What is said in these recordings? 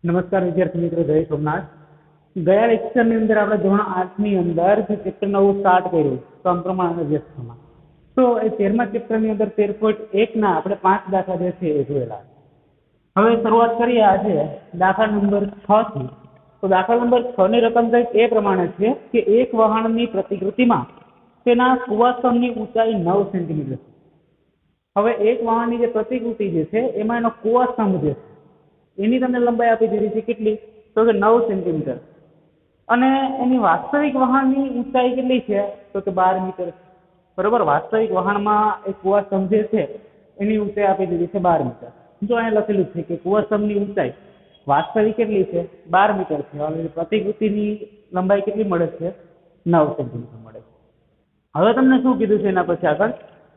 નમસ્કાર વિદ્યાર્થી મિત્રો, જય સોમનાથ. ગયા લેક્ચરની અંદર આપણે ધોરણ 8 ની અંદર જે ચેપ્ટર 9 સ્ટાર્ટ કર્યું સમપ્રમાણ અને વ્યસ્તમાં, તો એ 13મા ચેપ્ટરની અંદર 13.1 ના આપણે 5 દાખલા જે છે એ જોયેલા. હવે શરૂઆત કરીએ આજે દાખલા નંબર 6 થી. તો દાખલા નંબર 6 ની રકમ કંઈક એ પ્રમાણે છે કે એક વહાણની પ્રતિકૃતિમાં તેના કુવાસમની ઊંચાઈ 9 સેન્ટીમીટર છે. હવે એક વહાણની જે પ્રતિકૃતિ જે છે એમાં એનો કુવાસમ જે છે એની તમને લંબાઈ આપી દીધી છે કેટલી, તો કે 9 સેન્ટીમીટર. અને એની વાસ્તવિક વહાણની ઊંચાઈ કેટલી છે, તો કે 12 મીટર. બરોબર, વાસ્તવિક વહાણમાં એક કુવાસમ જે છે એની ઊંચાઈ આપી દીધી છે 12 મીટર. જો અહીંયા લખેલું છે કે કુવાસમની ઊંચાઈ વાસ્તવિક કેટલી છે, 12 મીટર છે. હવે પ્રતિકૃતિની લંબાઈ કેટલી મળે છે, 9 સેન્ટીમીટર મળે છે. હવે તમને શું કીધું છે એના પછી આગળ,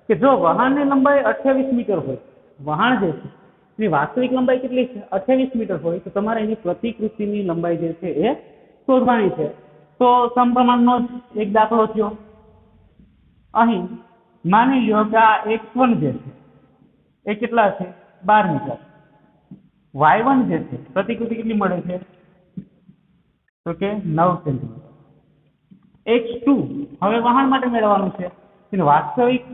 કે જો વહાણની લંબાઈ 28 મીટર હોય, વહાણ જે છે એની વાસ્તવિક લંબાઈ કેટલી છે, 28 મીટર હોય, તો તમારે એની પ્રતિકૃતિની લંબાઈ જે છે એ શોધવાની છે. તો સમપ્રમાણનો એક દાખલો થયો. અહીં માની લો કે આ x1 જે છે એ કેટલા છે, 12 મીટર. y1 જે છે પ્રતિકૃતિ કેટલી મળે છે, તો કે 9 સેન્ટીમીટર. x2 હવે વહાણ માટે મેળવવાનું છે, એનું વાસ્તવિક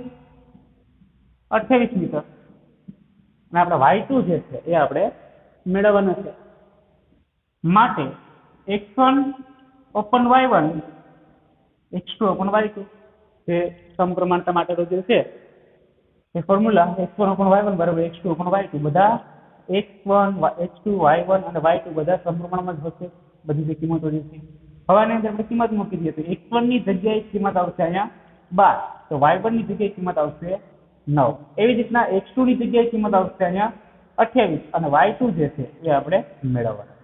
28 મીટર. અને આપણે y2 જે છે એ આપણે મેળવવાનું છે. માટે x1 open y1 x2 open y2 જે સમપ્રમાણતા માટેનો જે છે એ ફોર્મ્યુલા x1 ઓપન y1 બરાબર x2 ઓપન y2, બધા x1 x2 y1 અને y2 બધા સમપ્રમાણમાં જ હશે, બધી જે કિંમતો જે છે. હવે આની અંદર આપણે કિંમત મૂકી દઈએ તો x1 ની જગ્યાએ કિંમત આવશે અહીંયા 12, તો y1 ની જગ્યાએ કિંમત આવશે 9. એવી જ રીતના x2 ની જગ્યાએ કિંમત આવશે અહીંયા 28 અને y2 જે છે એ આપણે મેળવવાના.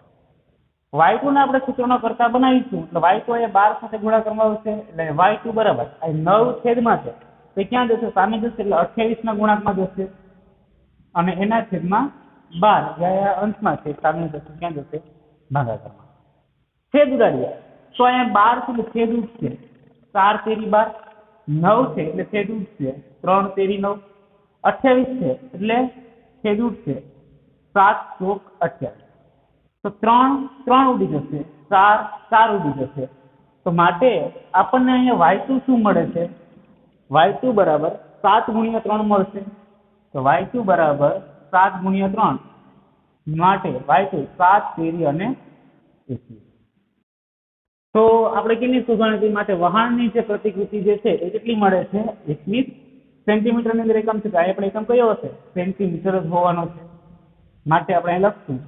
y2 ને આપણે સૂત્રનો કરતા બનાવીશું એટલે y2 એ 12 સાથે ગુણાકારમાં આવશે, એટલે y2 બરાબર આ 9 છેદમાં છે તે ક્યાં જશે, સામે જશે, એટલે 28 ના ગુણાંકમાં જશે અને એના છેદમાં 12 જે અંશમાં છે સામે જશે, ક્યાં જશે, ભાગાકારમાં. છેદ ઉડાડીએ તો અહીંયા 12 છે એટલે છેદ ઉડશે, 4 તેરી 12, 9 છે એટલે છેદ ઉડશે, 3 તેરી 9, 28 છે એટલે છેદ ઉડશે, 7 ચોક 28. તો 3 ઉડી જશે, 4 ઉડી જશે. તો માટે આપણને અહીંયા y2 શું મળે છે, y2 બરાબર 7 ગુણ્યા 3 મળશે. તો y2 બરાબર 7 ગુણ્યા 3, માટે y2 7 તેરી અને 21. તો આપણે કેટલી શોધવાની માટે વહાણની જે પ્રતિકૃતિ જે છે એ કેટલી મળે છે, 21 સેન્ટીમીટર ની અંદર એકમ છે. આ આપણે એકમ કયો હશે, સેન્ટીમીટર જ હોવાનો છે. માટે આપણે અહીં લખશું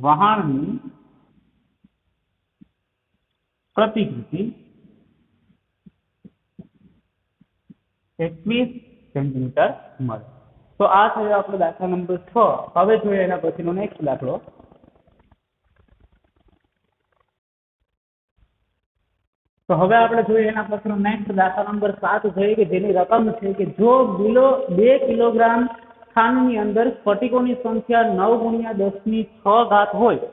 વહાણની પ્રતિકૃતિ 21 સેન્ટીમીટર મળે. તો આ થયો આપણો દાખલા નંબર 6. હવે જોઈએ એના પછીનો નેક્સ્ટ દાખલો. તો હવે આપણે જોઈએ એના પછીનો નેક્સ્ટ દાખલા નંબર 7 જોઈએ કે જેની રકમ છે કે જો 2 કિલોગ્રામ ખાંડની અંદર સ્ફટિકોની સંખ્યા 9 ગુણ્યા 10⁶ હોય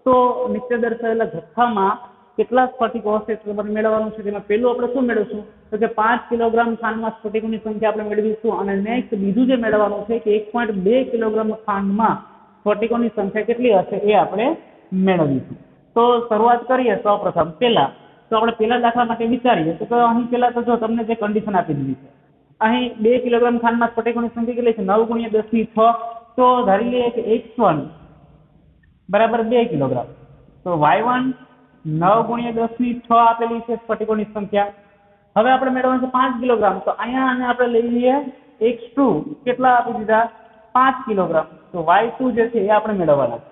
તો નીચે દર્શાવેલા જથ્થામાં કેટલા સ્ફટિકો હશે તે આપણે મેળવવાનું છે. તેમાં પહેલું આપણે શું મેળવશું, તો કે 5 કિલોગ્રામ ખાંડમાં સ્ફટિકોની સંખ્યા આપણે મેળવીશું. અને નેક્સ્ટ બીજું જે મેળવવાનું છે કે 1.2 કિલોગ્રામ ખાંડમાં સ્ફટિકોની સંખ્યા કેટલી હશે એ આપણે મેળવીશું. તો શરૂઆત કરીએ સૌપ્રથમ પહેલા. તો આપણે પહેલા દાખલા માટે વિચારીએ તો અહીં પહેલા તો જો તમને જે કન્ડિશન આપી દીધી છે, અહીં 2 કિલોગ્રામ ખાંડમાં સ્ફટિકોની સંખ્યા કેટલી છે, 9 ગુણ્યા 10⁶. તો ધારી લઈએ કે x1 બરાબર 2 કિલોગ્રામ, તો y1 9 ગુણ્યા 10⁶ આપેલી છે સ્ફટિકોની સંખ્યા. હવે આપણે મેળવવાનું છે 5 કિલોગ્રામ, તો અહીંયા અને આપણે લઈ લઈએ x2 કેટલા આપી દીધા, 5 કિલોગ્રામ, તો y2 જે છે એ આપણે મેળવવાના છે.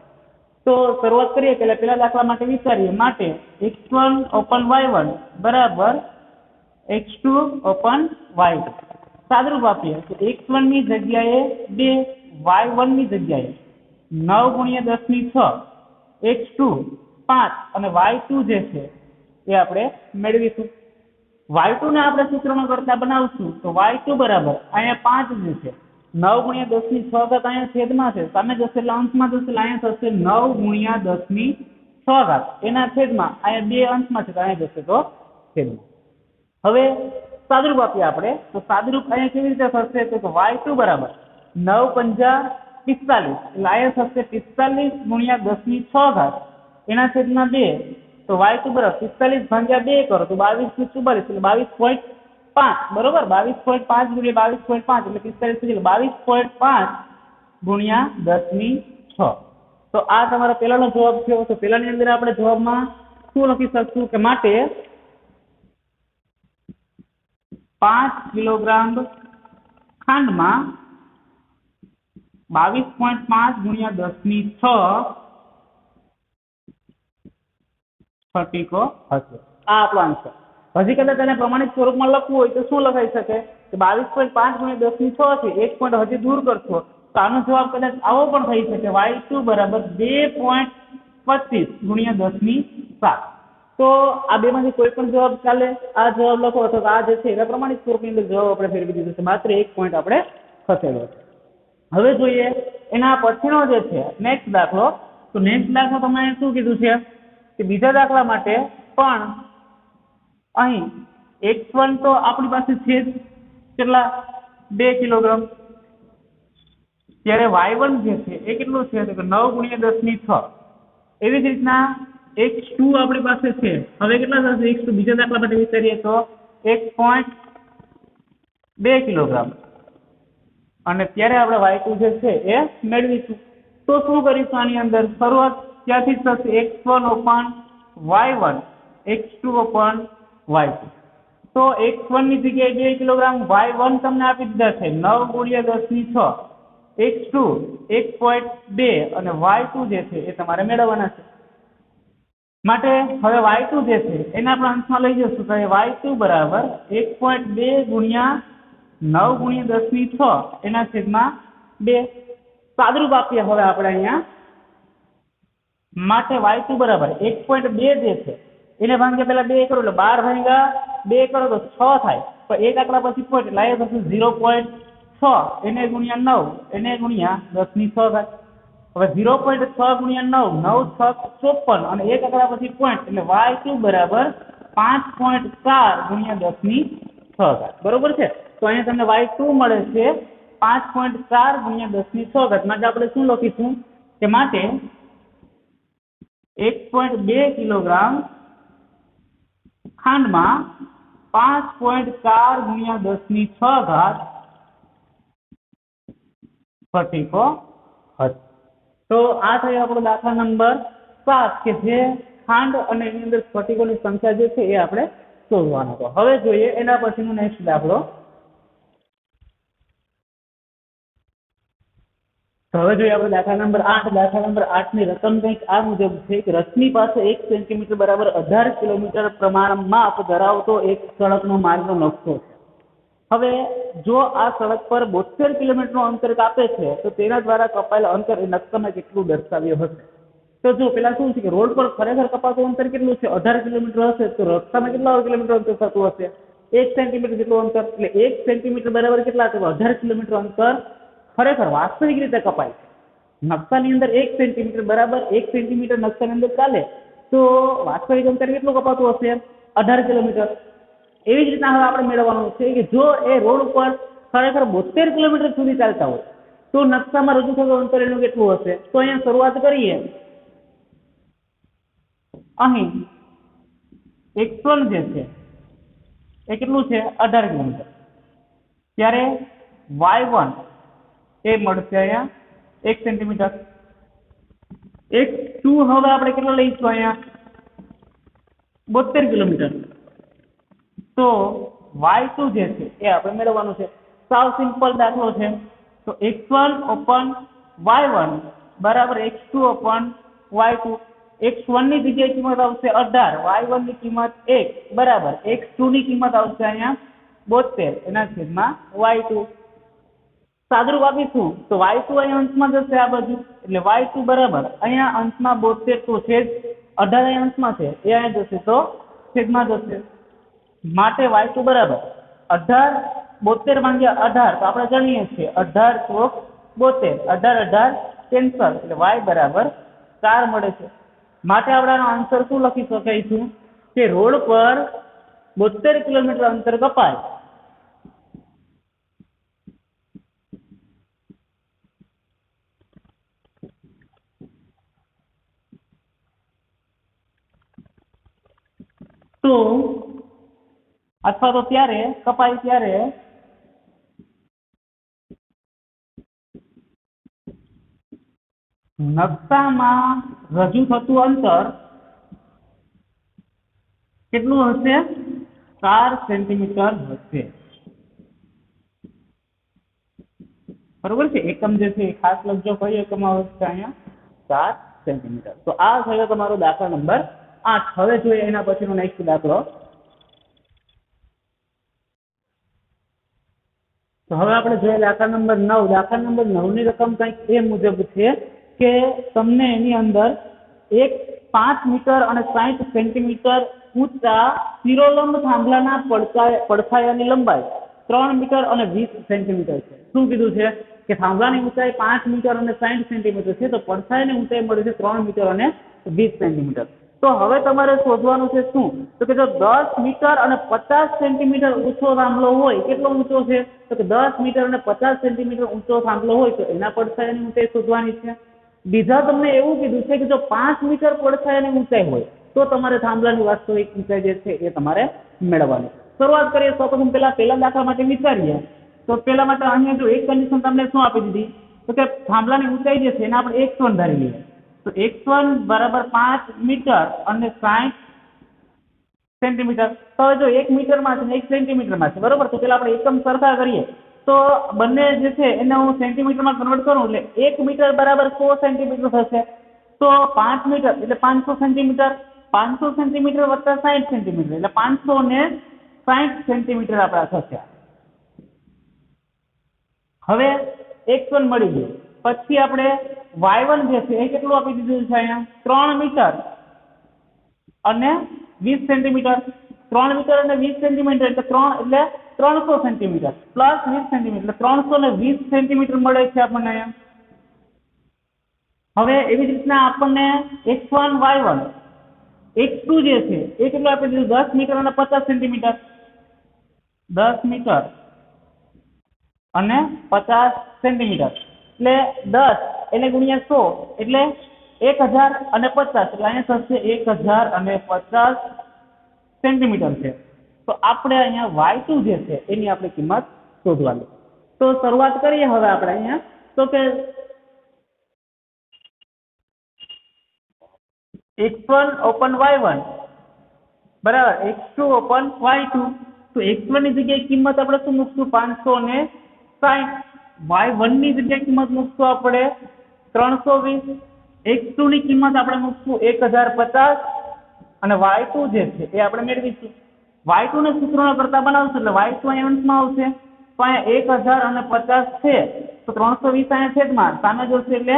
તો શરૂઆત કરીએ પહેલા દાખલા માટે વિચારીએ. માટે x1 ઓપન y1 બરાબર x2 ઓપન y2. સાદરૂપ આપીએ તો x1 ની જગ્યાએ 2, y1 ની જગ્યાએ 9 ગુણ્યા 10⁶, x2 5 અને y2 જે છે એ આપણે મેળવીશું. y2 ને આપણે સૂત્રનો કરતા બનાવશું તો y2 બરાબર અહીંયા 5 જે છે 9 ગુણ્યા 10⁶ અહીંયા છેદમાં છે, સામે જશે એટલે અંશમાં જશે, એટલે અહીંયા થશે 9 ગુણ્યા 10⁶. એના છેદમાં અહીંયા 2 અંશમાં છે તો અહીંયા જશે તો છેદમાં. હવે સાદરૂપ આપીએ આપણે તો સાદરૂપ અહીંયા કેવી રીતે થશે, તો y2 બરાબર 9 × 45 એટલે અહીંયા થશે 45 ગુણ્યા 10⁶ એના છેદમાં 2 તો y2 બરાબર 45 ભાગ્યા 2 કરો તો 22 × 44 એટલે 22.5 બરોબર 22.5 ગુણ્યા 22.5 એટલે 45 એટલે 22.5 ગુણ્યા 10⁶ તો આ તમારો પહેલાનો જવાબ થયો તો પહેલાની અંદર આપણે જવાબમાં શું લખી શકશું કે માટે 5 કિલોગ્રામ ખાંડમાં 22.5 ગુણ્યા 10⁶ સ્ફટિકો હશે આ આપણો આન્સર હજી કદાચ તેને પ્રમાણિત સ્વરૂપમાં લખવું હોય તો શું લખાઈ શકે કે 22.5 ગુણ્યા 10⁶ છે એક પોઈન્ટ હજી દૂર કરશો તો આનો જવાબ કદાચ આવો પણ થઈ શકે y2 બરાબર 2.25 ગુણ્યા 10⁻⁷ તો આ બેમાંથી કોઈ પણ જવાબ ચાલે આ જવાબ લખો અથવા આ જે છે એના પ્રમાણિત સ્વરૂપની અંદર જવાબ આપણે ફેરવી દીધો છે માત્ર એક પોઈન્ટ આપણે ખસેડ્યો છે હવે જોઈએ એના પછીનો જે છે નેક્સ્ટ દાખલો તો નેક્સ્ટ દાખલો તમને શું કીધું છે કે બીજા દાખલા માટે પણ અહીં x1 તો આપણી પાસે છે કેટલા 2 કિલોગ્રામ ત્યારે y1 જે છે એ કેટલું છે તો કે 9 ગુણ્યા 10⁶ એવી જ રીતના x2 આપણી પાસે છે હવે કેટલા થશે x2 બીજા દાખલા માટે વિચારીએ તો 1.2 કિલોગ્રામ અને ત્યારે આપણે y2 જે છે એ મેળવીશું તો શું કરીશું આની અંદર શરૂઆત ક્યાંથી થશે x1 upon y1 x2 upon y2 તો x1 ની જગ્યાએ 2 કિલોગ્રામ y1 તમને આપી દીધા છે 9 ગુણ્યા 10⁶ x2 1.2 અને y2 જે છે એ તમારે મેળવવાના છે માટે હવે y2 જે છે એને આપણે અંશમાં લઈ જશું તો y2 બરાબર 1.2 ગુણ્યા 9 ગુણ્યા 10⁶ એના છેદમાં 2 સાદરૂપ આપીએ હવે આપણે અહીંયા માટે y2 બરાબર 1.2 જે છે એને ભાગ્યા પહેલા 2 કરો એટલે 12 ભાગ્યા 2 કરો તો 6 થાય પણ એક આંકડા પછી પોઈન્ટ એટલે આ થશે 0.6 એને ગુણ્યા 9 એને ગુણ્યા 10⁶ થાય હવે 0.6 ગુણ્યા 9 9 6 54 અને એક આંકડા પછી પોઈન્ટ એટલે y2 બરાબર 5.4 ગુણ્યા 10⁶ થાય બરોબર છે તો અહીંયા તમને y2 મળે છે 5.4 ગુણ્યા 10⁶ માટે આપણે શું લખીશું કે માટે 1.2 કિલોગ્રામ ખાંડમાં 5.4 ગુણ્યા 10⁶ સ્ફટિકો હશે તો આ થયો આપણો દાખલા નંબર 7 કે જે ખાંડ અને એની અંદર સ્ફટિકોની સંખ્યા જે છે એ આપણે શોધવાનો હતો હવે જોઈએ એના પછીનો નેક્સ્ટ દાખલો તો હવે જોઈએ આપણે દાખલા નંબર 8 ની રકમ કંઈક આ મુજબ છે કે રથની પાસે 1 સેન્ટીમીટર બરાબર 18 કિલોમીટર પ્રમાણ માપ ધરાવતો એક સડકનો માર્ગનો નકશો છે હવે જો આ સડક પર 72 કિલોમીટરનું અંતર કાપે છે તો તેના દ્વારા કપાયેલ અંતર એ નકશામાં કેટલું દર્શાવ્યું હશે તો જો પેલા શું છે કે રોડ પર ખરેખર કપાતું અંતર કેટલું છે 18 કિલોમીટર હશે તો રસ્તામાં કેટલા કિલોમીટર અંતર થતું હશે 1 સેન્ટીમીટર જેટલું અંતર એટલે 1 સેન્ટીમીટર બરાબર કેટલા તો 18 કિલોમીટર અંતર ખરેખર વાસ્તવિક રીતે કપાય છે નકશાની અંદર 1 સેન્ટીમીટર બરાબર 1 સેન્ટીમીટર નકશાની અંદર ચાલે તો વાસ્તવિક અંતર કેટલું કપાતું હશે 18 કિલોમીટર એવી જ રીતના હવે આપણે મેળવવાનું છે કે જો એ રોડ ઉપર ખરેખર 72 કિલોમીટર સુધી ચાલતા હોય તો નકશામાં રજૂ થતું અંતર એનું કેટલું હશે તો અહીંયા શરૂઆત કરીએ અહીં x1 જે છે એ કેટલું છે 18 કિલોમીટર ત્યારે y1 એ મળશે અહીંયા 1 સેન્ટીમીટર x2 હવે આપણે કેટલો લઈશું અહીંયા 72 કિલોમીટર તો y2 જે છે એ આપણે મેળવવાનું છે સાવ સિમ્પલ દાખલો છે તો x1 upon y1 બરાબર x2 upon y2 x1 ની જગ્યાએ કિંમત આવશે 18 y1 ની કિંમત 1 બરાબર x2 ની કિંમત આવશે અહીંયા 72 એના છેદમાં y2 સાદરૂપ આપીશું તો y2 અહીંયા અંશમાં જશે આ બાજુ એટલે y2 બરાબર અહીંયા અંશમાં 72 તો છે 18 અહીંયા અંશમાં છે એ અહીંયા જશે તો છેદમાં જશે માટે y2 બરાબર 18 72 ભાગ્યા 18 તો આપણે જાણીએ છીએ 18 + 72 18 કેન્સલ એટલે y બરાબર 4 મળે છે માટે આપણે આનો આન્સર શું લખી શકીશું કે રોડ પર 72 કિલોમીટર અંતર કપાય તો અથવા તો ત્યારે કપાય ત્યારે નકશામાં રજૂ થતું અંતર કેટલું હશે? 4 સેન્ટીમીટર હશે. બરોબર છે. એકમ જે છે એ ખાસ લખજો, કઈ એકમ આવશે અહીંયા? 4 સેન્ટીમીટર. તો આ થયો તમારો દાખલા નંબર 8. હવે જોઈએ એના પછીનો નેક્સ્ટ દાખલો. તો હવે આપણે જોઈએ દાખલા નંબર 9. દાખલા નંબર 9 ની રકમ કંઈક એ મુજબ છે કે તમને એની અંદર 5 મીટર અને 60 સેન્ટીમીટર ઊંચા શિરોલંબ થાંભલાના પડછાયાની લંબાઈ 3 મીટર અને 20 સેન્ટીમીટર છે. શું કીધું છે કે થાંભલાની ઊંચાઈ 5 મીટર અને 60 સેન્ટીમીટર છે, તો પડછાયાની ઊંચાઈ મળે છે 3 મીટર અને 20 સેન્ટીમીટર. તો હવે તમારે શોધવાનું છે શું? તો કે જો 10 મીટર અને 50 સેન્ટીમીટર ઊંચો થાંભલો હોય, કેટલો ઊંચો છે? તો કે 10 મીટર અને 50 સેન્ટીમીટર ઊંચો થાંભલો હોય તો એના પડછાયાની ઊંચાઈ શોધવાની છે. બીજા તમને એવું કીધું છે કે જો 5 મીટર પડછાયાની ઊંચાઈ હોય તો તમારે થાંભલાની વાસ્તવિક ઊંચાઈ જે છે એ તમારે મેળવવાની. શરૂઆત કરીએ સૌપ્રથમ પહેલા દાખલા માટે વિચારીએ. તો પહેલા માટે અહીંયા જો એક કન્ડિશન તમને શું આપી દીધી? તો કે થાંભલાની ઊંચાઈ જે છે એને આપણે x1 ધારી લઈએ. તો x1 બરાબર 5 મીટર અને 60 સેન્ટીમીટર. તો જો 1 મીટરમાં છે ને 1 સેન્ટીમીટરમાં છે, બરોબર? તો પેલા આપણે એકમ સરખા કરીએ તો બંને જે છે એને હું સેન્ટીમીટરમાં કન્વર્ટ કરું એટલે 1 મીટર બરાબર 100 સેન્ટીમીટર થશે. તો 5 મીટર એટલે 500 સેન્ટીમીટર, 500 સેન્ટીમીટર વત્તા 60 સેન્ટીમીટર એટલે 560 સેન્ટીમીટર આપણા થશે. હવે x1 મળી ગયું. પછી આપણે y1 જે છે એ કેટલું આપી દીધું છે અહીંયા? 3 મીટર અને 20 સેન્ટીમીટર. 3 મીટર અને 20 સેન્ટીમીટર એટલે 300 સેન્ટીમીટર પ્લસ 20 સેન્ટીમીટર એટલે 320 સેન્ટીમીટર મળે છે આપણને અહીંયા. હવે એવી જ રીતના આપણને x1 y1 x2 જે છે એ કેટલું આપી દીધું? 10 મીટર અને 50 સેન્ટીમીટર. 10 મીટર અને 50 સેન્ટીમીટર એટલે 10 એને ગુણ્યા 100 એટલે 1000 અને 50 એટલે અહીંયા થશે 1050 સેન્ટીમીટર છે. તો આપણે અહીંયા y2 જે છે એની આપણે કિંમત શોધવાની. તો શરૂઆત કરીએ હવે આપણે અહીંયા. તો કે x1 ઓપન y1 બરાબર x2 ઓપન y2. તો x1 ની જગ્યાએ કિંમત આપણે શું મૂકશું? 560. y1 ની જગ્યાએ કિંમત મૂકશું આપણે 320. x2 ની કિંમત આપણે મૂકશું 1050 અને y2 જે છે એ આપણે મેળવીશું. y2 ને સૂત્રોના કરતા બનાવશું એટલે y2 અહીંયા અંશમાં આવશે. તો અહીંયા 1050 છે તો 320 અહીંયા છેદમાં સામે જશે એટલે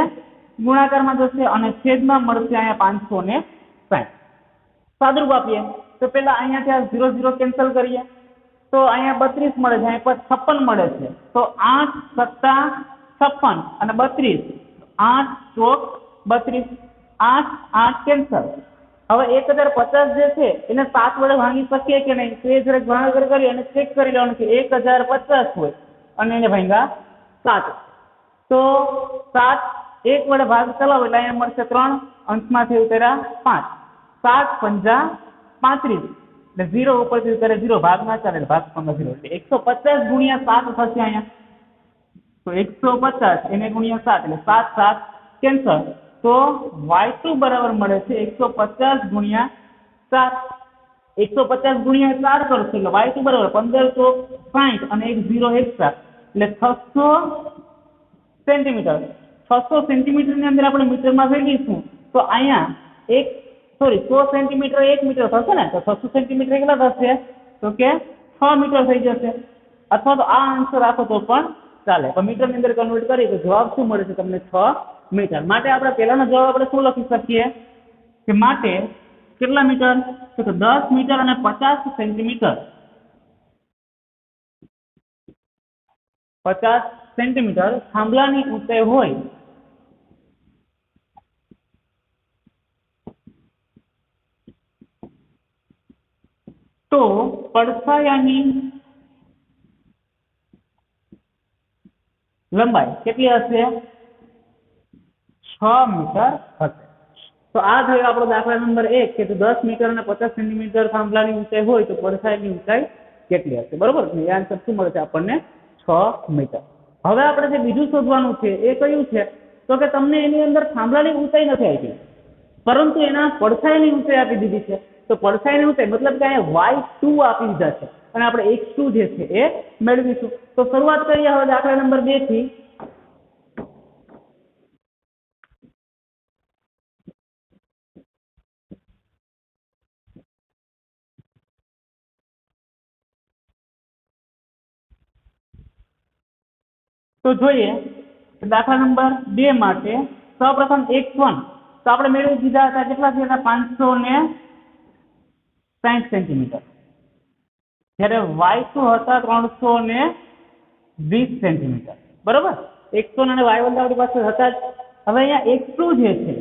ગુણાકારમાં જશે અને છેદમાં મળશે અહીંયા 560. સાદુરૂપ આપીએ તો પેલા અહીંયાથી આ 0 0 કેન્સલ કરીએ તો અહીંયા 32 મળે છે, અહીંયા પર 56 મળે છે. તો 8 સત્તા 56 અને 32 8 ચોક 32 8 8 કેન્સલ. હવે 1050 જે છે એને 7 વડે ભાંગી શકીએ કે નહીં? તો એ જરાક ભાગાકાર કરી અને ચેક કરી લેવાનું કે 1050 હોય અને એને ભાંગ્યા 7. તો 7 1 વડે ભાગ ચલાવો એટલે અહીંયા મળશે 3, અંશમાંથી ઉતર્યા 5. 7 પંજા 35 એટલે 0 ઉપરથી ઉતરે 0, ભાગમાં ચાલે એટલે ભાગ 0 એટલે 150 ગુણ્યા 7 થશે અહીંયા. તો 150 એને ગુણ્યા 7 એટલે 7 7 કેન્સલ. તો y2 બરાબર મળે છે 150 ગુણ્યા 7. 150 ગુણ્યા 4 કરશો એટલે y2 બરાબર 1560 અને એક 0 એક્સ્ટ્રા એટલે 600 સેન્ટીમીટર. 600 સેન્ટીમીટર ની અંદર આપણે મીટરમાં ફેરવીશું તો અહીંયા 100 સેન્ટીમીટર 1 મીટર થશે ને? તો 600 સેન્ટીમીટર કેટલા થશે? તો કે 6 મીટર થઈ જશે. અથવા તો આ આન્સર રાખો તો પણ ચાલે, પણ મીટરની અંદર કન્વર્ટ કરીએ તો જવાબ શું મળે છે તમને? 6 મીટર. માટે આપણે પહેલાનો જવાબ આપણે શું લખી શકીએ કે માટે કેટલા મીટર? તો 10 મીટર અને 50 સેન્ટીમીટર. 50 સેન્ટીમીટર થાંભલાની ઊંચાઈ હોય તો પડછાયાની લંબાઈ કેટલી હશે? 6 મીટર હશે. તો આ થયો આપણો દાખલા નંબર 1 કે 10 મીટર અને 50 સેન્ટીમીટર થાંભલાની ઊંચાઈ હોય તો પડછાયાની ઊંચાઈ કેટલી હશે, બરોબર ને? એ આન્સર શું મળે છે આપણને? 6 મીટર. હવે આપણે જે બીજું શોધવાનું છે એ કયું છે? તો કે તમને એની અંદર થાંભલાની ઊંચાઈ નથી આપી, પરંતુ એના પડછાયાની ઊંચાઈ આપી દીધી છે. તો પડછાયાની ઊંચાઈ મતલબ કે અહીંયા y2 આપી દીધા છે અને આપણે x2 જે છે એ મેળવીશું. તો શરૂઆત કરીએ હવે દાખલા નંબર 2 થી. તો જોઈએ દાખલા નંબર 2 માટે સૌપ્રથમ x1 તો આપણે મેળવી દીધા હતા, કેટલા થયા હતા? 560 સેન્ટીમીટર. જ્યારે y2 હતા 320 સેન્ટીમીટર, બરોબર? x1 અને y1 આપણી પાસે હતા જ. હવે અહીંયા x2 જે છે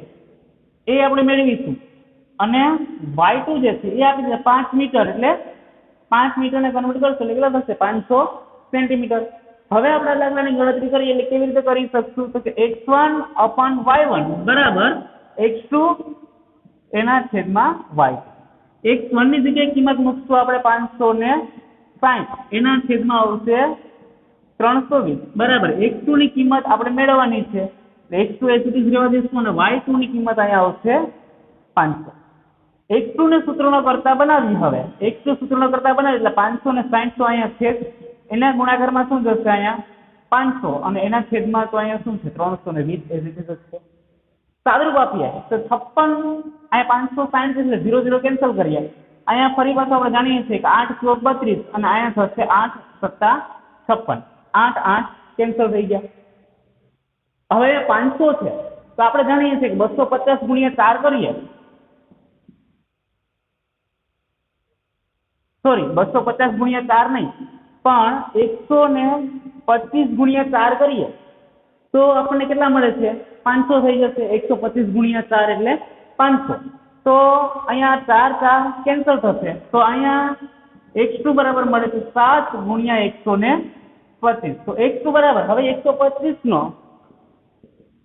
એ આપણે મેળવીશું અને y2 જે છે એ આપી દીધા 5 મીટર, એટલે 5 મીટરને કન્વર્ટ કરશો એટલે કેટલા થશે? 500 સેન્ટીમીટર. હવે આપણે દાખલાની ગણતરી કરીએ એટલે કેવી રીતે કરી શકશું? તો કે x1/y1 બરાબર x2 એના છેદમાં y. x1 ની જગ્યાએ કિંમત મૂકશું આપણે 560, એના છેદમાં આવશે 320 બરાબર. x2 ની કિંમત આપણે મેળવવાની છે, x2 એ સુધી જ રહેવા દઈશું અને y2 ની કિંમત અહીંયા આવશે 500. x2 ને સૂત્રનો કરતા બનાવી. હવે x2 સૂત્રનો કરતા બનાવી એટલે 560 તો અહીંયા છે, એના ગુણાકારમાં શું જશે? અહીંયા 500 અને એના છેદમાં તો અહીંયા શું છે? 320 એ રીતે જશે. સાદુરૂપ આપીએ તો 56, અહીંયા 560 એટલે 0 0 કેન્સલ કરીએ. અહીંયા ફરી પાછું આપણે જાણીએ છીએ કે 8 × 32 અને અહીંયા થશે 8 + 56, 8 8 કેન્સલ થઈ ગયા. હવે 500 છે તો આપણે જાણીએ છીએ કે 250 × 4 કરીએ, સોરી 250 × 4 નહીં પણ 125 × 4 કરીએ તો આપણને કેટલા મળે છે? 500 થઈ જશે. 125 × 4 એટલે 500. તો અહીંયા 4 4 કેન્સલ થશે તો અહીંયા x2 બરાબર મળે છે 7 × 125. તો x2 બરાબર, હવે 125 નો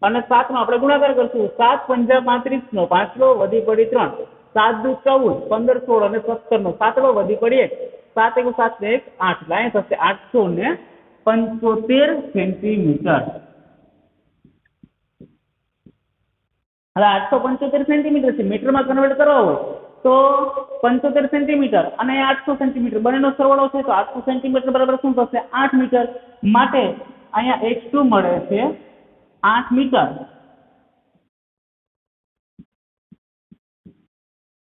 અને 7 નો આપણે ગુણાકાર કરશું. 7 × 5 = 35 નો 5 લો વધી પડી 3, 7 × 2 = 14, 15 16 અને 17 નો 7 લો વધી પડી 1, 7 × 7 = 8, એટલે અહીંયા થશે 875 સેન્ટીમીટર. હવે 875 સેન્ટીમીટર છે, મીટરમાં કન્વર્ટ કરવા હોય તો 75 સેન્ટીમીટર અને 800 સેન્ટીમીટર બંનેનો સરવાળો છે તો 800 સેન્ટીમીટર બરાબર શું થશે? 8 મીટર. માટે અહીંયા x2 મળે છે 8 મીટર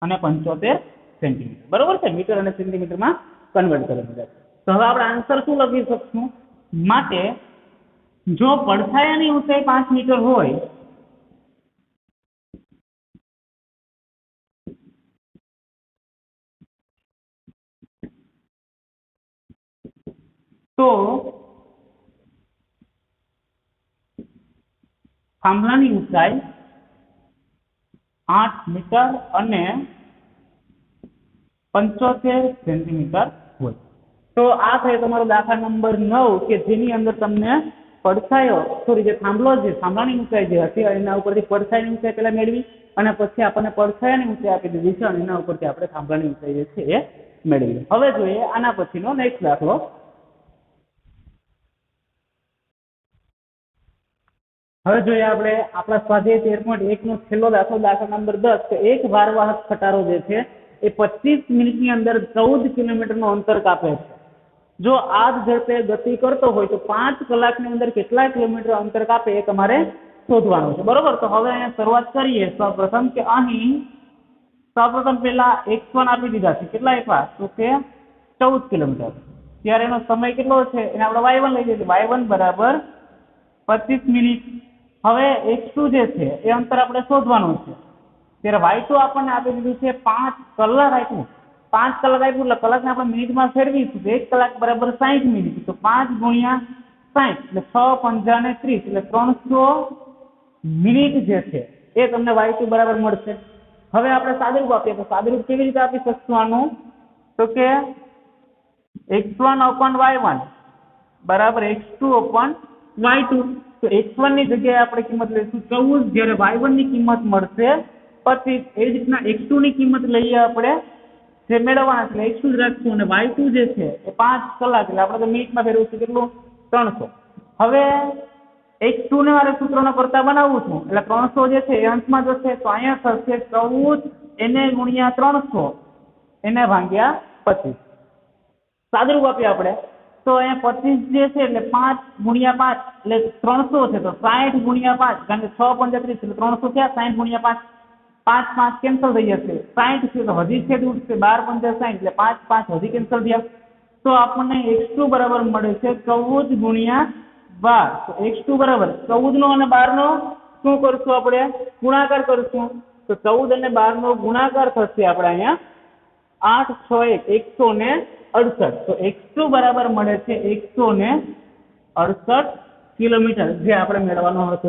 અને 75 સેન્ટીમીટર, બરોબર છે? મીટર અને સેન્ટીમીટરમાં કન્વર્ટ કરી દીધા. તો હવે આપણે આન્સર શું લખી શકશું? માટે જો પડછાયાની ઊંચાઈ 5 મીટર હોય તો થાંભલાની ઊંચાઈ 8 મીટર અને 75 સેન્ટીમીટર હોય. તો આ થયો તમારો દાખલા નંબર 9 કે જેની અંદર તમને પડછાયો જે થાંભલો છે, થાંભલાની ઊંચાઈ જે હતી એના ઉપરથી પડછાયાની ઊંચાઈ પહેલા મેળવી અને પછી આપણને પડછાયાની ઊંચાઈ આપી દીધી છે અને એના ઉપરથી આપણે થાંભલાની ઊંચાઈ જે છે એ મેળવી. હવે જોઈએ આના પછીનો નેક્સ્ટ દાખલો. હવે જોઈએ આપણે આપણા સ્વાધ્યાય 13.1 નો છેલ્લો દાખલો, દાખલા નંબર 10 કે એક ભારવાહક ખટારો જે છે એ 25 મિનિટની અંદર 14 કિલોમીટરનું અંતર કાપે છે. જો આ જ ઝડપે ગતિ કરતો હોય તો 5 કલાકની અંદર કેટલા કિલોમીટર અંતર કાપે એ તમારે શોધવાનું છે, બરોબર? તો હવે અહીંયા શરૂઆત કરીએ. સૌપ્રથમ કે અહીં સૌપ્રથમ પહેલા x1 આપી દીધા છે, કેટલા આપ્યા? તો કે 14 કિલોમીટર. ત્યારે એનો સમય કેટલો છે એને આપણે y1 લઈ લઈએ. y1 બરાબર 25 મિનિટ. હવે x2 જે છે એ અંતર આપણે શોધવાનું છે. ત્યારે y2 આપણને આપી દીધું છે 5 કલાક આપ્યું. 5 કલાક આપ્યું એટલે કલાકને આપણે મિનિટમાં ફેરવીશું. 1 કલાક બરાબર 60 મિનિટ. તો 5 × 60 એટલે 6 × 5 = 30 એટલે 300 મિનિટ જે છે એ તમને y2 બરાબર મળશે. હવે આપણે સાદુરૂપ આપીએ તો સાદુરૂપ કેવી રીતે આપી શકશું આનું? તો કે x1/y1 બરાબર x2/y2. તો x1 ની જગ્યાએ આપણે કિંમત લઈશું 14, જ્યારે y1 ની કિંમત મળશે 25 એ જ રીતના x2 ની કિંમત લઈએ આપણે જે મેળવવાના છે x2 જ રાખશું અને y2 જે છે એ 5 કલાક એટલે આપણે તો મિનિટમાં ફેરવશું કેટલું 300. હવે x2 ને મારે સૂત્રનો કરતા બનાવવું છું એટલે 300 જે છે એ અંશમાં જશે તો અહીંયા થશે 14 એને ગુણ્યા 300 એને ભાગ્યા 25. સાદુરૂપ આપીએ આપણે તો અહીંયા 25 જે છે એટલે 5 ગુણ્યા 5 એટલે 300 છે તો 60 ગુણ્યા 5 કારણ કે 6 35 એટલે 300 થયા 60 ગુણ્યા 5 5 5 કેન્સલ થઈ જશે 60 છે તો હજી છેદ ઉઠશે 12 5 60 એટલે 5 5 હજી કેન્સલ થયા તો આપણને x2 બરાબર મળે છે 14 ગુણ્યા 12. તો x2 બરાબર 14 નો અને 12 નો શું કરશું આપણે ગુણાકાર કરશું તો 14 અને 12 નો ગુણાકાર થશે આપણે અહીંયા 8 6 168 તો x2 બરાબર મળે છે 168 કિલોમીટર જે આપણે મેળવવાનો હતો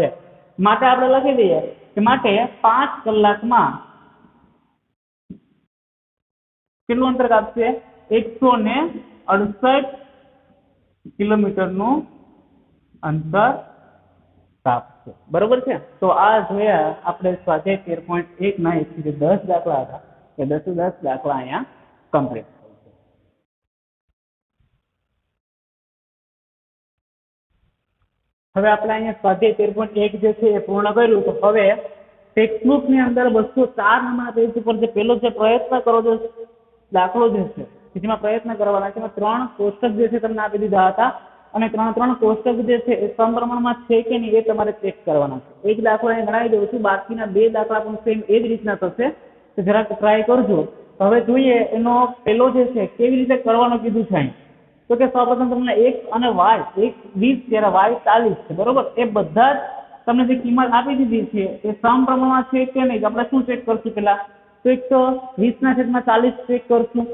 માટે આપણે લખી દઈએ કે માટે 5 કલાકમાં કેટલું અંતર કાપશે 168 કિલોમીટરનું અંતર કાપશે. બરોબર છે. તો આ જોયા આપણે સ્વાધ્યાય 13.1 ના 1 થી 10 દાખલા હતા એ 10 દાખલા અહીંયા કમ્પ્લીટ. હવે આપણે અહીંયા સ્વાધ્યાય 13.1 જે છે એ પૂર્ણ કર્યું તો હવે ટેક્સ્ટબુક ની અંદર 204 નંબરના પેજ ઉપર જે પેલો જે પ્રયત્ન કરો જે દાખલો જે છે જેમાં પ્રયત્ન કરવાના છે એમાં 3 કોષ્ટક જે છે તમને આપી દીધા હતા અને 3 કોષ્ટક જે છે એ સમપ્રમાણમાં છે કે નહીં એ તમારે ચેક કરવાના છે. એક દાખલો અહીં ગણાવી દઉં છું બાકીના 2 દાખલા પણ સેમ એ જ રીતના થશે તો જરાક ટ્રાય કરજો. હવે જોઈએ એનો પેલો જે છે કેવી રીતે કરવાનો કીધું છે અહીં તો કે સૌપ્રથમ તમને x અને y x 20 ત્યારે y 40 છે બરોબર એ બધા જ તમને જે કિંમત આપી દીધી છે એ સમપ્રમાણમાં છે કે નહીં આપણે શું ચેક કરશું પેલા તો એક તો 20/40 ચેક કરશું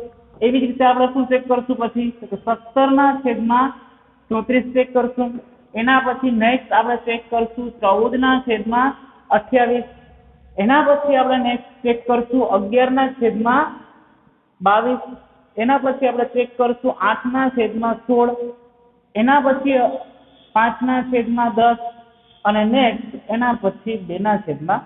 એવી જ રીતે આપણે શું ચેક કરશું પછી તો 17/34 ચેક કરશું એના પછી નેક્સ્ટ આપણે ચેક કરશું 14/28 એના પછી આપણે નેક્સ્ટ ચેક કરશું 11/22 એના પછી આપણે ચેક કરશું 8/16 એના પછી 5/10 અને નેક્સ્ટ એના પછી 2/4.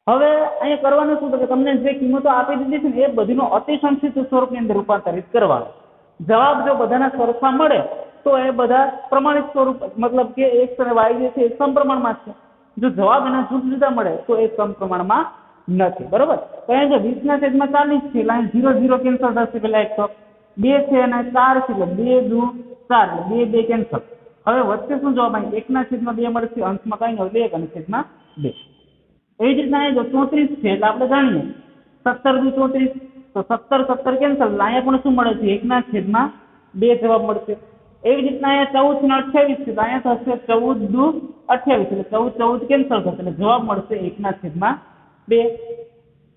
હવે અહીંયા કરવાનું શું તો કે તમને જે કિંમતો આપી દીધી છે ને એ બધીનો અતિ સંક્ષિપ્ત સ્વરૂપની અંદર રૂપાંતરિત કરવાનો. જવાબ જો બધાના સરખા મળે તો એ બધા પ્રમાણિત સ્વરૂપ મતલબ કે x અને y જે છે એ સમપ્રમાણમાં છે. જો જવાબ એના જુદા જુદા મળે તો એ સમપ્રમાણમાં નથી. બરોબર. તો અહીંયા જો 20/40 છે એટલે 0 0 કેન્સલ થશે પેલા એક તો 2 છે અને 4 છે એટલે 2 2 4 એટલે 2 2 કેન્સલ. હવે વચ્ચે શું જવાબ અહીં 1/2 મળશે અંશમાં કઈ નહીં 1 અને છેદમાં 2. એવી જ રીતના જો 34 છે એટલે આપણે જાણીએ 17 × 34 તો 17 17 કેન્સલ એટલે અહીંયા પણ શું મળે છે 1/2 જવાબ મળશે. એવી જ રીતના અહીંયા 14 અને 28 છે તો અહીંયા થશે 14 × 28 એટલે 14 14 કેન્સલ થશે એટલે જવાબ મળશે 1/2.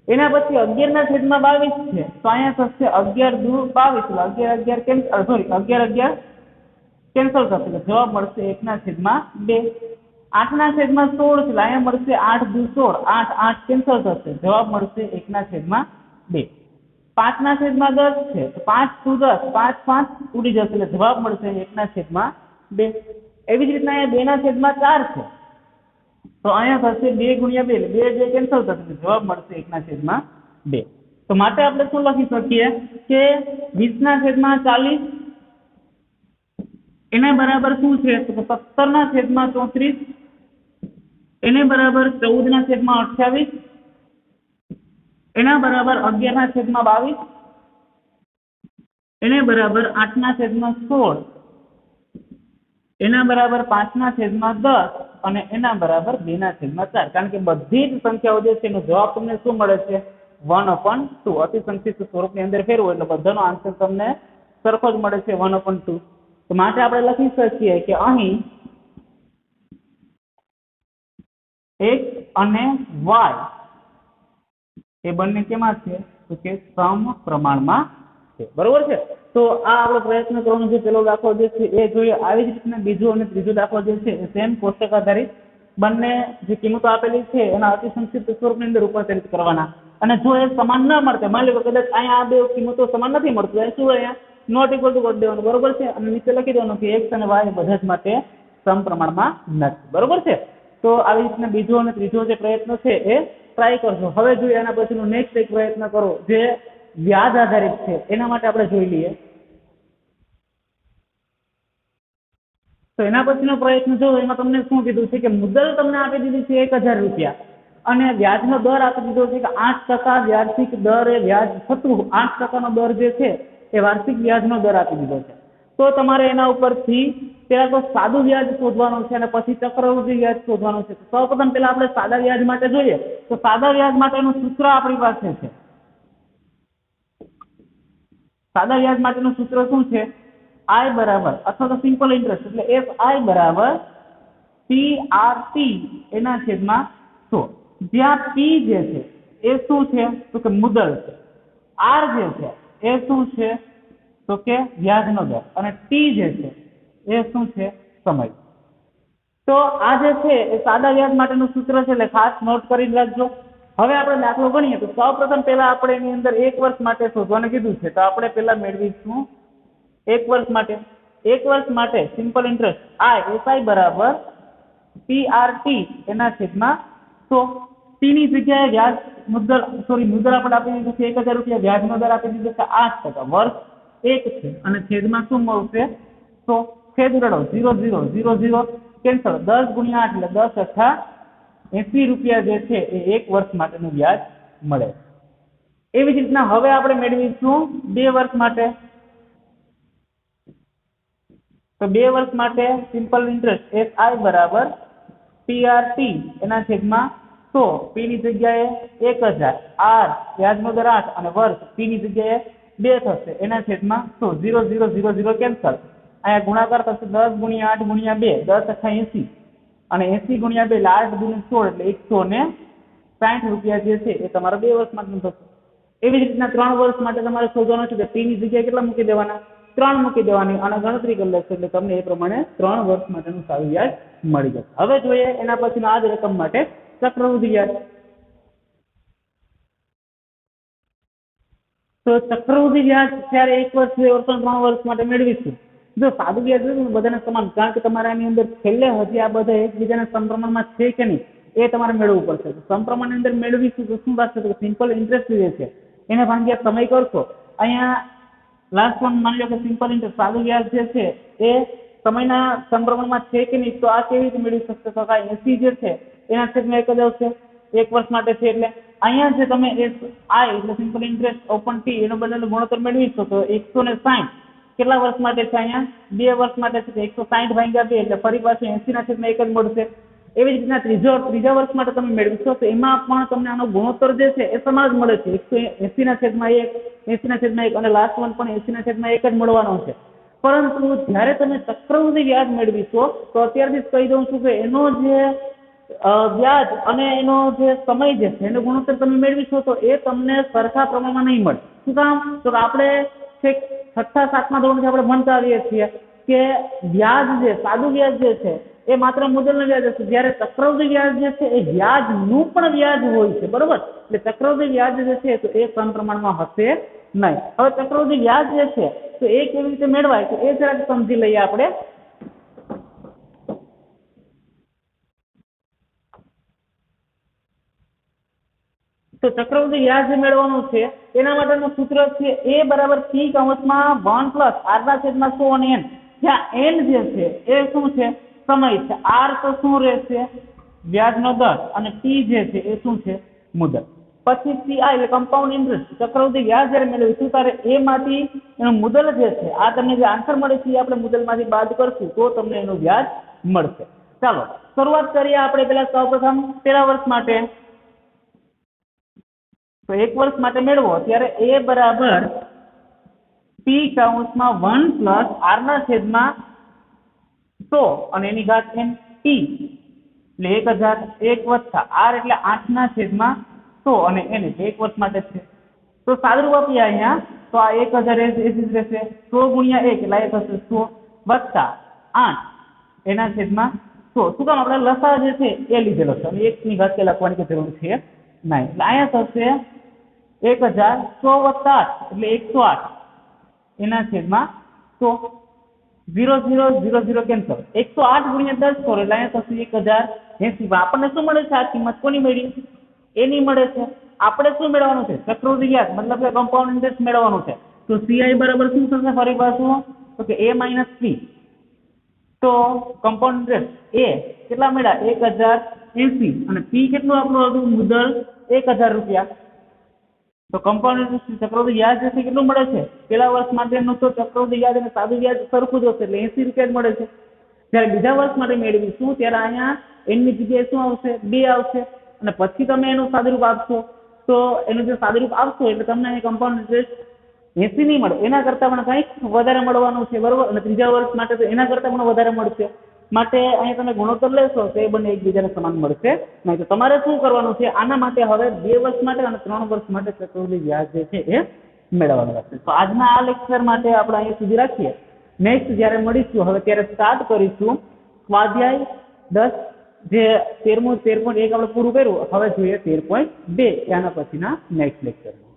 એના પછી 11/22 છે તો અહીંયા થશે 11 × 22 એટલે 11 11 કેન્સલ સોરી 11 11 કેન્સલ થશે એટલે જવાબ મળશે 1/2. 8/16 એટલે અહીંયા મળશે 8 × 16 8 8 કેન્સલ થશે જવાબ મળશે 1/2. 5/10 છે તો 5 × 10 5 5 ઉડી જશે એટલે જવાબ મળશે 1/2. એવી જ રીતના અહીંયા 2/4 છે તો અહીંયા થશે 2 × 2 એટલે 2 2 કેન્સલ થશે એટલે જવાબ મળશે 1/2. તો માટે આપણે શું લખી શકીએ કે 20/40 એના બરાબર શું છે તો 17/34 એને બરાબર 14/28 એના બરાબર 11/22 એને બરાબર 8/16 એના બરાબર 5/10 અને એના બરાબર 2/4. કારણ કે બધી જ સંખ્યાઓ જે છે એનો જવાબ તમને શું મળે છે 1/2. અતિ સંક્ષિપ્ત સ્વરૂપની અંદર ફેરવો એટલે બધાનો આન્સર તમને સરખો જ મળે છે 1/2. તો માટે આપણે લખી શકીએ કે અહીં x અને y એ બંને કેમાં છે તો કે સમપ્રમાણમાં છે. બરોબર છે. તો આ આપણો પ્રયત્ન કરવાનો જે પેલો દાખલો જે છે એ જોઈએ. આવી જ રીતના બીજો અને ત્રીજો દાખલો જે છે એ સેમ કોષ્ટક આધારિત બંને જે કિંમતો આપેલી છે એના અતિ સંક્ષિપ્ત સ્વરૂપની અંદર રૂપાંતરિત કરવાના. અને જો એ સમાન ન મળતે માની લો કદાચ અહીંયા આ બે કિંમતો સમાન નથી મળતી શું અહીંયા નોટ ઇક્વલ ટુ કરી દેવાનું. બરોબર છે. અને નીચે લખી દેવાનું કે x અને y બધા જ માટે સમપ્રમાણમાં નથી. બરોબર છે. તો આવી રીતના બીજો અને ત્રીજો જે પ્રયત્ન છે એ ટ્રાય કરશો. હવે જોઈએ એના પછીનો નેક્સ્ટ એક પ્રયત્ન કરો જે વ્યાજ આધારિત છે. એના માટે આપણે જોઈ લઈએ. તો એના પછીનો પ્રયત્ન જો એમાં તમને શું કીધું છે કે મુદ્દલ તમને આપી દીધી છે 1000 રૂપિયા અને વ્યાજનો દર આપી દીધો છે કે 8% વાર્ષિક દરે વ્યાજ થતું 8%નો દર જે છે એ વાર્ષિક વ્યાજનો દર આપી દીધો છે. તો તમારે એના ઉપરથી પહેલા તો સાદું વ્યાજ શોધવાનું છે અને પછી ચક્રવૃદ્ધિ વ્યાજ શોધવાનું છે. સૌપ્રથમ પહેલા આપણે સાદા વ્યાજ માટે જોઈએ તો સાદા વ્યાજ માટેનું સૂત્ર આપણી પાસે છે. સાદા વ્યાજ માટેનું સૂત્ર શું છે? I બરાબર અથવા તો સિમ્પલ ઇન્ટરેસ્ટ એટલે FI બરાબર PRT એના છેદમાં 100. જ્યાં P જે છે એ શું છે તો કે મુદ્દલ છે, R જે છે એ શું છે તો કે વ્યાજનો દર અને T જે છે એ શું છે સમય. તો આ જે છે એ સાદા વ્યાજ માટેનું સૂત્ર છે એટલે ખાસ નોટ કરી રાખજો. હવે આપણે દાખલો ગણીએ તો સૌપ્રથમ પહેલા આપણે એની અંદર 1 વર્ષ માટે શોધવાનું કીધું છે. તો આપણે પહેલા મેળવીશું 1 વર્ષ માટે. 1 વર્ષ માટે સિમ્પલ ઇન્ટરેસ્ટ SI બરાબર PRT એના છેદમાં 100. T ની જગ્યાએ વ્યાજ મુદ્દલ આપણે આપી દીધું છે 1000 રૂપિયા, વ્યાજનો દર આપી દીધો છે 8%, વર્ષ 1 છે અને છેદમાં શું મળશે 100. છેદ ઉડાડો 0 0 0 0 કેન્સલ. 10 ગુણ્યા 8 એટલે 10 અઠા 80 રૂપિયા જે છે એ 1 વર્ષ માટેનું વ્યાજ મળે. એવી જ રીતના હવે આપણે મેળવીશું 2 વર્ષ માટે. તો 2 વર્ષ માટે સિમ્પલ ઇન્ટરેસ્ટ SI બરાબર PRT એના છેદમાં 100. P ની જગ્યાએ 1000, R વ્યાજનો દર 8 અને વર્ષ P ની જગ્યાએ 2 થશે એના છેદમાં 100. 0 0 0 0 કેન્સલ. અહીંયા ગુણાકાર થશે 10 ગુણ્યા 8 ગુણ્યા 2 10 અઠા 80 અને 80 ગુણ્યા 2 એટલે 8 ગુણ્યા 16 એટલે 160 રૂપિયા જે છે એ તમારા 2 વર્ષ માટેનું થશે. એવી જ રીતના 3 વર્ષ માટે તમારે શોધવાનું છે કે P ની જગ્યાએ કેટલા મૂકી દેવાના? 3 મૂકી દેવાની અને ગણતરી કરી લેશો એટલે તમને એ પ્રમાણે 3 વર્ષ માટેનું સારું વ્યાજ મળી જશે. હવે જોઈએ એના પછીનો આ જ રકમ માટે ચક્રવૃદ્ધિ વ્યાજ. તો ચક્રવૃદ્ધિ વ્યાજ ત્યારે 1 વર્ષ 2 વર્ષ 3 વર્ષ માટે મેળવીશું. જો સાદું વ્યાજ જોયું બધાને સમાન, કારણ કે તમારે આની અંદર છેલ્લે હજી આ બધા એકબીજાના સમપ્રમાણમાં છે કે નહીં એ તમારે મેળવવું પડશે. સમપ્રમાણની અંદર મેળવીશું તો શું થશે તો સિમ્પલ ઇન્ટરેસ્ટ જે છે એને ભાગ્યા સમય કરશો. અહીંયા લાસ્ટ વન માની લો કે સિમ્પલ ઇન્ટરેસ્ટ સાદું વ્યાજ જે છે એ સમયના સમપ્રમાણમાં છે કે નહીં તો આ કેવી રીતે મેળવી શકશો? તો આ 80 જે છે એના છેદમાં 1 જ આવશે. 1 વર્ષ માટે છે એટલે અહીંયા જે તમે I એટલે સિમ્પલ ઇન્ટરેસ્ટ ઓપન T એનો બંનેનો ગુણોત્તર મેળવીશો તો 160 કેટલા વર્ષ માટે છે? અહીંયા 2 વર્ષ માટે છે. 160 ભાગ્યા 2 એટલે ફરી પાછું 80 ના છેદમાં 1 જ મળશે. એવી જ રીતના ત્રીજા વર્ષ માટે તમે મેળવીશો તો એમાં પણ તમને આનો ગુણોત્તર જે છે એ સમાન જ મળે છે. 180 ના છેદમાં 1, 80 ના છેદમાં 1 અને લાસ્ટ વન પણ 80 ના છેદમાં 1 જ મળવાનો છે. પરંતુ જ્યારે તમે ચક્રવૃદ્ધિ વ્યાજ મેળવીશો તો અત્યારથી જ કહી દઉં છું કે એનો જે વ્યાજ અને એનો જે સમય જે છે એનો ગુણોત્તર તમે મેળવીશો તો એ તમને સરખા પ્રમાણમાં નહીં મળે. શું કામ? તો આપણે છેક 6થા 7મા ધોરણથી આપણે ભણતા આવીએ છીએ કે વ્યાજ જે સાદું વ્યાજ જે છે એ માત્ર મુદ્દલનું વ્યાજ હશે, જ્યારે ચક્રવૃદ્ધિ વ્યાજ જે છે એ વ્યાજનું પણ વ્યાજ હોય છે. બરોબર? એટલે ચક્રવૃદ્ધિ વ્યાજ જે છે તો એ સમપ્રમાણમાં હશે નહીં. હવે ચક્રવૃદ્ધિ વ્યાજ જે છે તો એ કેવી રીતે મેળવાય તો એ જરાક સમજી લઈએ આપણે. તો ચક્રવૃદ્ધિ વ્યાજ જે મેળવવાનું છે એના માટેનું સૂત્ર છે A બરાબર P કૌંસમાં 1 પ્લસ R ના છેદમાં 100 અને N. જ્યાં N જે છે એ શું છે? સમય છે. R તો શું રહેશે? વ્યાજનો દર અને T જે છે એ શું છે? મુદત. પછી CI એટલે કમ્પાઉન્ડ ઇન્ટરેસ્ટ. ચક્રવૃદ્ધિ વ્યાજ જ્યારે મેળવીશું ત્યારે એ માંથી એનું મુદ્દલ જે છે આ તમને જે આન્સર મળે છે એ આપણે મુદ્દલમાંથી બાદ કરશું તો તમને એનું વ્યાજ મળશે. ચાલો શરૂઆત કરીએ આપણે પહેલા સૌપ્રથમ પહેલા વર્ષ માટે. તો 1 વર્ષ માટે મેળવો ત્યારે A બરાબર P કૌંસમાં 1 પ્લસ R ના છેદમાં 100 અને એની ઘાત N T એટલે 1000 1 વત્તા R એટલે 8 ના છેદમાં 100 અને N એટલે 1 વર્ષ માટે છે. તો સાદુરૂપ આપીએ અહીંયા તો આ 1000 એ જ રહેશે. 100 ગુણ્યા 1 એટલે એ થશે 100 વત્તા 8 એના છેદમાં 100. શું કામ? આપણે લસા જે છે એ લીધેલો છે અને 1 ની ઘાત કે લખવાની જરૂર છે નહીં. એટલે અહીંયા થશે 1000 100 વત્તા 8 એટલે 108 એના છેદમાં 100. 0 0 0 0 કેન્સલ. 108 ગુણ્યા 10 કરો એટલે અહીંયા થશે 1080. આપણને શું મળે છે? આ કિંમત કોની મળી? એની મળે છે. આપણે શું મેળવવાનું છે? ચક્રવૃદ્ધિ વ્યાજ મતલબ કે કમ્પાઉન્ડ ઇન્ટરેસ્ટ મેળવવાનું છે. તો CI બરાબર શું થશે ફરી પાછું? તો કે A - P. તો કમ્પાઉન્ડ ઇન્ટરેસ્ટ A કેટલા મળ્યા? 1080 અને P કેટલું આપણું હતું મુદ્દલ? 1000 રૂપિયા. તો કમ્પાઉન્ડ ઇન્ટરેસ્ટ ચક્રવૃદ્ધિ વ્યાજ જે છે કેટલું મળે છે? પેલા વર્ષ માટેનું તો ચક્રવૃદ્ધિ વ્યાજ અને સાદું વ્યાજ સરખું જ હશે એટલે 80 રૂપિયા જ મળે છે. જ્યારે બીજા વર્ષ માટે મેળવીશું ત્યારે અહીંયા એની જગ્યાએ શું આવશે? 2 આવશે અને પછી તમે એનું સાદુરૂપ આપશો તો એનું જે સાદુરૂપ આપશો એટલે તમને અહીં કમ્પાઉન્ડ ઇન્ટરેસ્ટ 80 નહીં મળે, એના કરતાં પણ કંઈક વધારે મળવાનું છે બરોબર. અને ત્રીજા વર્ષ માટે તો એના કરતાં પણ વધારે મળશે. માટે અહીં તમે ગુણોત્તર લેશો તો એ બંને એકબીજાને સમાન મળશે નહીં. તો તમારે શું કરવાનું છે? આના માટે હવે 2 વર્ષ માટે અને 3 વર્ષ માટે ચક્રવૃદ્ધિ વ્યાજ જે છે એ મેળવવાનું રહેશે. તો આજના આ લેક્ચર માટે આપણે અહીં સુધી રાખીએ. નેક્સ્ટ જ્યારે મળીશું હવે ત્યારે સ્ટાર્ટ કરીશું સ્વાધ્યાય 10 જે 13.1 આપણે પૂરું કર્યું. હવે જોઈએ 13.2 ત્યાંના પછીના નેક્સ્ટ લેક્ચરમાં.